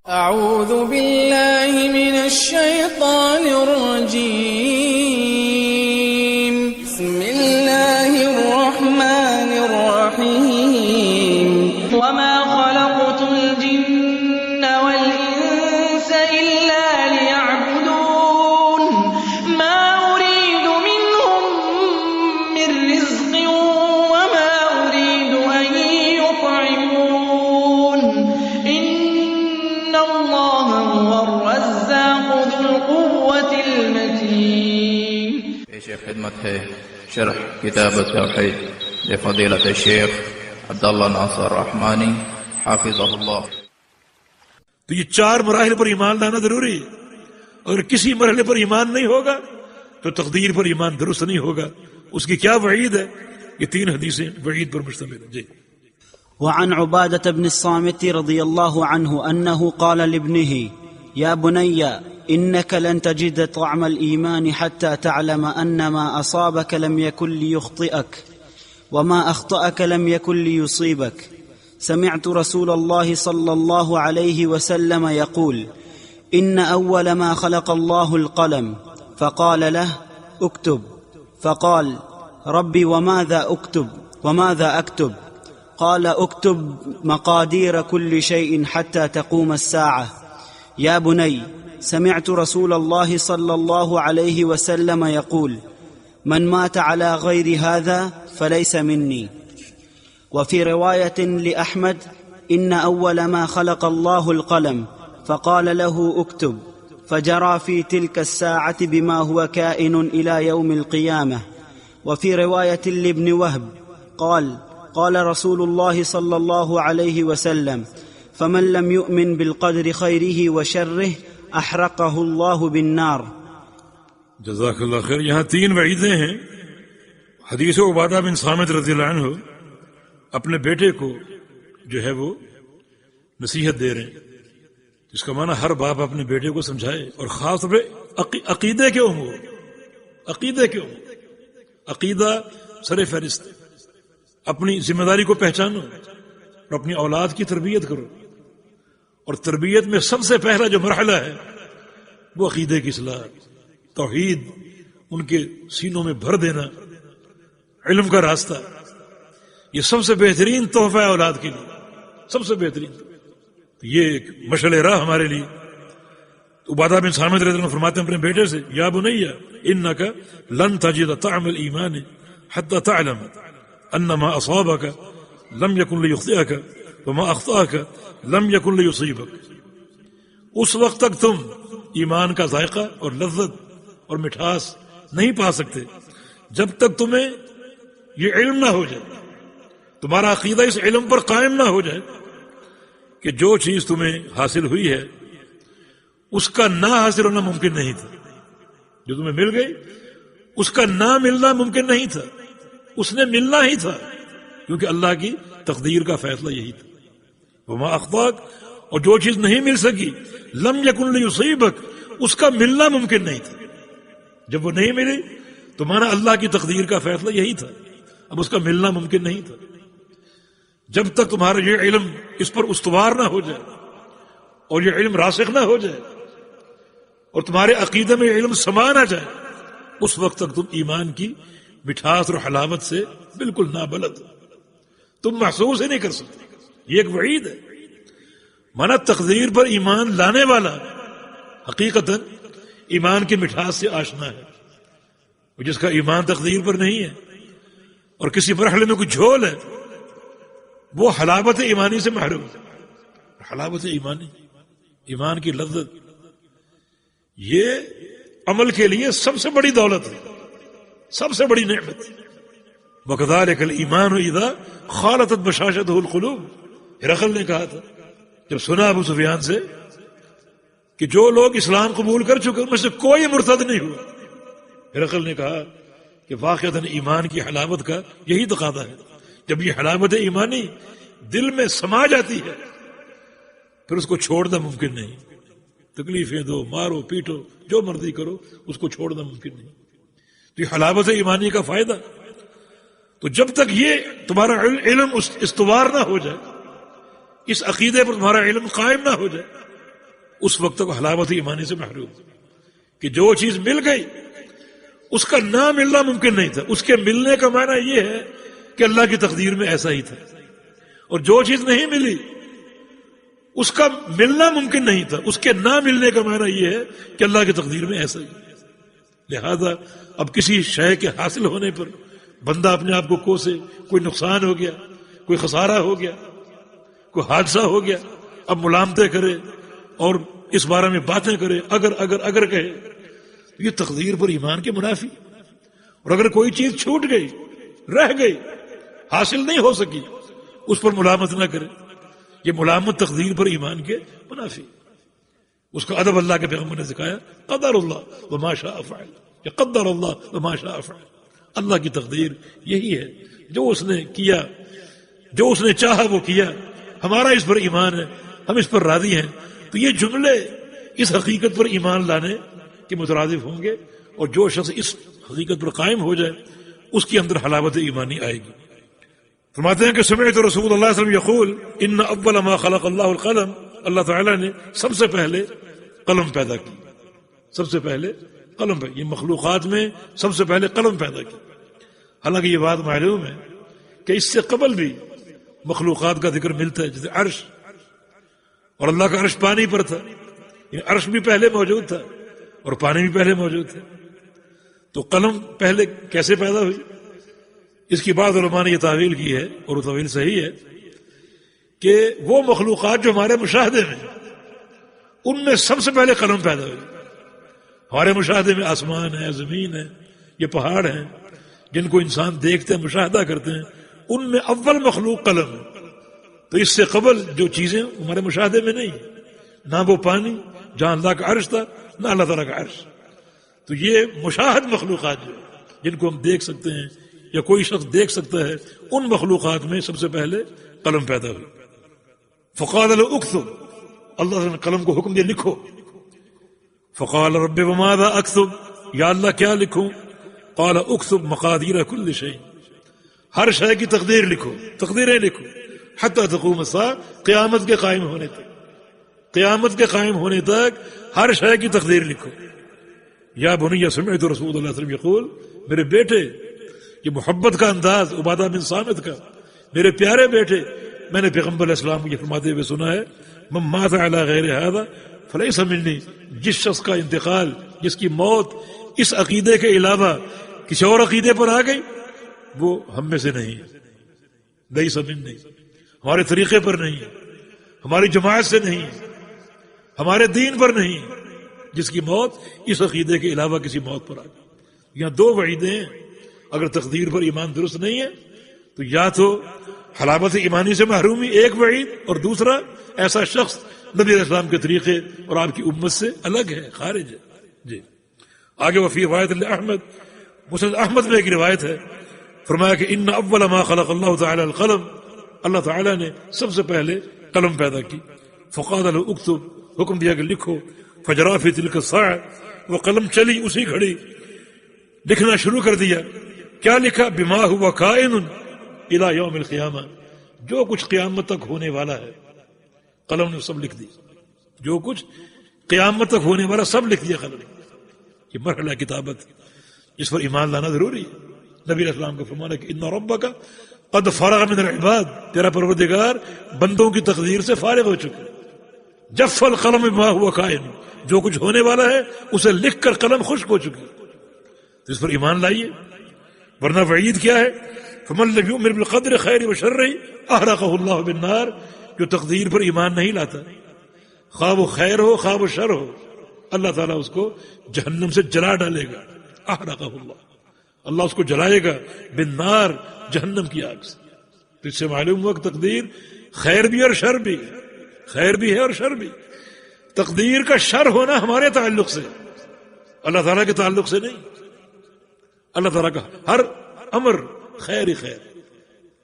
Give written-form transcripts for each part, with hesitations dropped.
أعوذ بالله من الشيطان الرجيم بسم الله الرحمن الرحيم وما خلقت الجن والإنس إلا ليعبدون ما أريد منهم من رزق وما أريد أن يطعمون إن الله هو الرزاق ذو القوة المتين. پیش خدمت ہے شرح کتاب التوحید لفضیلۃ الشیخ عبداللہ ناصر رحمانی حافظہ اللہ. تو یہ 4 مراحل پر ایمان لانا ضروری ہے. اگر کسی مرحلے پر ایمان نہیں ہوگا تو تقدیر پر ایمان درست نہیں ہوگا. اس کی کیا وعید ہے؟ یہ 3 حدیثیں وعید پر مشتمل ہیں. جی. وعن عبادة بن الصامت رضي الله عنه أنه قال لابنه يا بني إنك لن تجد طعم الإيمان حتى تعلم أن ما أصابك لم يكن ليخطئك وما أخطأك لم يكن ليصيبك. سمعت رسول الله صلى الله عليه وسلم يقول إن أول ما خلق الله القلم فقال له اكتب فقال ربي وماذا أكتب قال اكتب مقادير كل شيء حتى تقوم الساعة. يا بني سمعت رسول الله صلى الله عليه وسلم يقول من مات على غير هذا فليس مني. وفي رواية لأحمد إن أول ما خلق الله القلم فقال له اكتب فجرى في تلك الساعة بما هو كائن إلى يوم القيامة. وفي رواية لابن وهب قال رسول الله صلى الله عليه وسلم فمن لم يؤمن بالقدر خيره وشره احرقه الله بالنار. جزاک اللہ خیر. یہاں 3 وعیدیں ہیں. حدیث عبادہ بن صامت رضی اللہ عنہ اپنے بیٹے کو جو ہے وہ نصیحت دے رہے ہیں. اس کا معنی ہر باپ اپنے بیٹے کو سمجھائے اور خاص طور پہ عقیدے کے امور. عقیدہ سر فہرست. اپنی ذمہ داری کو پہچانو اور اپنی اولاد کی تربیت کرو. اور تربیت میں سب سے پہلا جو مرحلہ ہے وہ عقیدے کی اصلاح، توحید ان کے سینوں میں بھر دینا، علم کا راستہ. یہ سب سے بہترین تحفہ ہے اولاد کے لیے، سب سے بہترین. یہ ایک مشعل راہ ہمارے لیے. عبادہ بن صامت رضی اللہ عنہ فرماتے ہیں اپنے بیٹے سے یا بنی انک لن تجد طعم الایمان حتى تعلم ان ما اصابك لم يكن ليخطئك وما اخطاك لم يكن ليصيبك. اس وقت تک تم ایمان کا ذائقہ اور لذت اور مٹھاس نہیں پا سکتے جب تک تمہیں یہ علم نہ ہو جائے، تمہارا عقیدہ اس علم پر قائم نہ ہو جائے کہ جو چیز تمہیں حاصل ہوئی ہے اس کا نہ حاصل ہونا ممکن نہیں تھا. جو تمہیں مل گئی اس کا نہ ملنا ممکن نہیں تھا، اس نے ملنا ہی تھا کیونکہ اللہ کی تقدیر کا فیصلہ یہی تھا. وما اخطاک، اور جو چیز نہیں مل سکی لم یکن لیصیبک، اس کا ملنا ممکن نہیں تھا. جب وہ نہیں ملی تو مانا اللہ کی تقدیر کا فیصلہ یہی تھا، اب اس کا ملنا ممکن نہیں تھا. جب تک تمہارا یہ علم اس پر استوار نہ ہو جائے اور یہ علم راسخ نہ ہو جائے اور تمہارے عقیدے میں علم سما نہ جائے اس وقت تک تم ایمان کی مٹھاس اور حلاوت سے بالکل نابلد، تم محسوس ہی نہیں کر سکتے. یہ ایک وعید ہے. مانا تقدیر پر ایمان لانے والا حقیقتاً ایمان کی مٹھاس سے آشنا ہے. جس کا ایمان تقدیر پر نہیں ہے اور کسی مرحلے میں کوئی جھول ہے وہ حلاوت ایمانی سے محروم ہے. حلاوت ایمانی، ایمان کی لذت، یہ عمل کے لیے سب سے بڑی دولت ہے، سب سے بڑی نعمت. وَكَذَلِكَ الْإِيمَانُ إِذَا خَالَطَتْ بَشَاشَتُهُ الْقُلُوبُ. ہرقل نے کہا تھا جب سنا ابو سفیان سے کہ جو لوگ اسلام قبول کر چکے ان میں سے کوئی مرتد نہیں ہوا، ہرقل نے کہا کہ واقعتاً ایمان کی حلاوت کا یہی تقاضا ہے. جب یہ حلاوت ایمانی دل میں سما جاتی ہے پھر اس کو چھوڑنا ممکن نہیں. تکلیفیں دو، مارو پیٹو، جو مرضی کرو، اس کو چھوڑنا ممکن نہیں. تو یہ حلاوت ایمانی کا فائدہ. تو جب تک یہ تمہارا علم استوار نہ ہو جائے، اس عقیدے پر تمہارا علم قائم نہ ہو جائے، اس وقت تک حلاوت ایمانی سے محروم، کہ جو چیز مل گئی اس کا نہ ملنا ممکن نہیں تھا. اس کے ملنے کا معنی یہ ہے کہ اللہ کی تقدیر میں ایسا ہی تھا، اور جو چیز نہیں ملی اس کا ملنا ممکن نہیں تھا، اس کے نہ ملنے کا معنی یہ ہے کہ اللہ کی تقدیر میں ایسا ہی. لہذا اب کسی شے کے حاصل ہونے پر بندہ اپنے آپ کو کوسے، کوئی نقصان ہو گیا، کوئی خسارہ ہو گیا، کوئی حادثہ ہو گیا، اب ملامتیں کرے اور اس بارے میں باتیں کرے، اگر کہے، یہ تقدیر پر ایمان کے منافی. اور اگر کوئی چیز چھوٹ گئی، رہ گئی، حاصل نہیں ہو سکی، اس پر ملامت نہ کرے، یہ ملامت تقدیر پر ایمان کے منافی. اس کا ادب اللہ کے پیغمبر نے سکھایا، قدر اللہ وما شاء فعل، یا قدر اللہ وما شاء فعل. اللہ کی تقدیر یہی ہے، جو اس نے کیا، جو اس نے چاہا وہ کیا. ہمارا اس پر ایمان ہے، ہم اس پر راضی ہیں. تو یہ جملے اس حقیقت پر ایمان لانے کے مترادف ہوں گے، اور جو شخص اس حقیقت پر قائم ہو جائے اس کے اندر حلاوت ایمانی آئے گی. فرماتے ہیں کہ سمعت رسول اللہ صلی اللہ علیہ وسلم یقول ان اول ما خلق اللہ القلم، اللہ تعالیٰ نے سب سے پہلے قلم پیدا کی. سب سے پہلے قلم یہ مخلوقات میں سب سے پہلے قلم پیدا کی. حالانکہ یہ بات معلوم ہے کہ اس سے قبل بھی مخلوقات کا ذکر ملتا ہے، جیسے عرش، اور اللہ کا عرش پانی پر تھا. عرش بھی پہلے موجود تھا اور پانی بھی پہلے موجود تھا. تو قلم پہلے کیسے پیدا ہوئی؟ اس کی بعض علماء نے یہ تعویل کی ہے، اور وہ تعویل صحیح ہے، کہ وہ مخلوقات جو ہمارے مشاہدے میں، ان میں سب سے پہلے قلم پیدا ہوئی. ہمارے مشاہدے میں آسمان ہے، زمین ہے، یہ پہاڑ ہیں جن کو انسان دیکھتے ہیں، مشاہدہ کرتے ہیں، ان میں اول مخلوق قلم ہے. تو اس سے قبل جو چیزیں ہمارے مشاہدے میں نہیں، نہ وہ پانی جہاں اللہ کا عرش تھا، نہ اللہ تعالیٰ کا عرش. تو یہ مشاہد مخلوقات جو جن کو ہم دیکھ سکتے ہیں یا کوئی شخص دیکھ سکتا ہے، ان مخلوقات میں سب سے پہلے قلم پیدا ہوئی. فقال له اكتب، اللہ نے قلم کو حکم دیا لکھو. فقال رب وماذا اكتب، یا اللہ کیا لکھوں؟ قال اكتب مقادیر كل شيء، ہر شے کی تقدیر لکھو، تقدیریں لکھو، حتی تقوم الساعہ، قیامت کے قائم ہونے تک، قیامت کے قائم ہونے تک ہر شے کی تقدیر لکھو. یا بنی سمعت رسول اللہ صلی اللہ علیہ وسلم یقول، میرے بیٹے، یہ محبت کا انداز عبادہ بن صامت کا، میرے پیارے بیٹے، میں نے پیغمبر علیہ السلام کو یہ فرماتے ہوئے سنا ہے، من مات علی غیر ھذا فلیس منی، جس شخص کا انتقال، جس کی موت اس عقیدے کے علاوہ کسی اور عقیدے پر آ گئی، وہ ہم میں سے نہیں ہے. لیس منی، ہمارے طریقے پر نہیں ہے، ہماری جماعت سے نہیں ہے، ہمارے دین پر نہیں ہے، جس کی موت اس عقیدے کے علاوہ کسی موت پر آ گئی. یہاں دو وعیدیں ہیں. اگر تقدیر پر ایمان درست نہیں ہے تو یا تو حلاوت ایمانی سے محرومی ایک وعید، اور دوسرا ایسا شخص نبی علیہ السلام کے طریقے اور آپ کی امت سے الگ ہے، خارج ہے. جی آگے وفی روایت احمد، مسند احمد میں ایک روایت ہے، فرمایا کہ ان اول ما خلق اللہ تعالی القلم، اللہ تعالیٰ نے سب سے پہلے قلم پیدا کی. فقال له اکتب، حکم دیا کہ لکھو. فجرا فی تلک الساعہ، وہ قلم چلی اسی گھڑی، لکھنا شروع کر دیا. کیا لکھا؟ بما ہوا کائن الی یوم القیامہ، جو کچھ قیامت تک ہونے والا ہے. قلم نے سب لکھ دی، جو کچھ قیامت تک ہونے والا سب لکھ دیا قلم. یہ مرحلہ کتابت، اس پر ایمان لانا ضروری ہے. نبی علیہ السلام کا فرمانا کہ ان ربک قد فرغ من العباد، تیرا پروردگار بندوں کی تقدیر سے فارغ ہو چکا. جف القلم بما هو کائن، جو کچھ ہونے والا ہے اسے لکھ کر قلم خشک ہو چکی. تو اس پر ایمان لائیے، ورنہ وعید کیا ہے؟ فمن لم یؤمن بالقدر خیر وشر احرقه اللہ بالنار، جو تقدیر پر ایمان نہیں لاتا، خواہ وہ خیر ہو خواہ وہ شر ہو، اللہ تعالیٰ اس کو جہنم سے جلا ڈالے گا. احرقه اللہ، اللہ اس کو جلائے گا بالنار، جہنم کی آگ سے. تو اس سے معلوم ہوا کہ تقدیر خیر بھی اور شر بھی، خیر بھی ہے اور شر بھی. تقدیر کا شر ہونا ہمارے تعلق سے، اللہ تعالیٰ کے تعلق سے نہیں. اللہ تعالیٰ کا ہر امر خیر ہی خیر،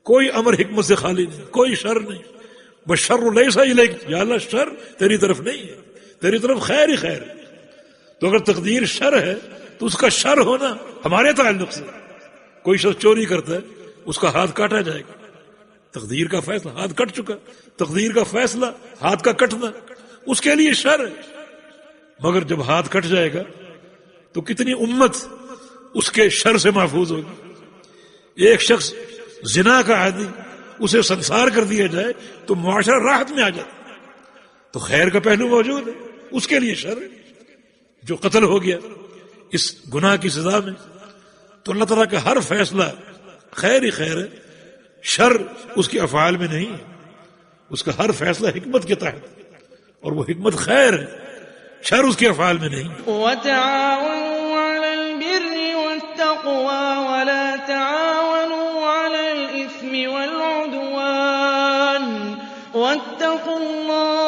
کوئی امر حکمت سے خالی نہیں، کوئی شر نہیں. والشر لیس الیک، یا اللہ شر تیری طرف نہیں ہے، تیری طرف خیر ہی خیر. تو اگر تقدیر شر ہے تو اس کا شر ہونا ہمارے تعلق سے. کوئی شخص چوری کرتا ہے، اس کا ہاتھ کاٹا جائے گا، تقدیر کا فیصلہ، ہاتھ کٹ چکا، تقدیر کا فیصلہ ہاتھ کا کٹنا. اس کے لیے شر ہے. مگر جب ہاتھ کٹ جائے گا تو کتنی امت اس کے شر سے محفوظ ہوگی. ایک شخص زنا کا عادی، اسے سنسار کر دیا جائے تو معاشرہ راحت میں آ جاتا. تو خیر کا پہلو موجود ہے، اس کے لیے شر ہے. جو قتل ہو گیا اس گناہ کی سزا میں، تو اللہ تعالیٰ کا ہر فیصلہ خیر ہی خیر ہے، شر اس کے افعال میں نہیں ہے. اس کا ہر فیصلہ حکمت کے تحت، اور وہ حکمت خیر ہے، شر اس کے افعال میں نہیں. وتعاونوا على البر والتقوى ولا تعاونوا على الإثم والعدوان واتقوا الله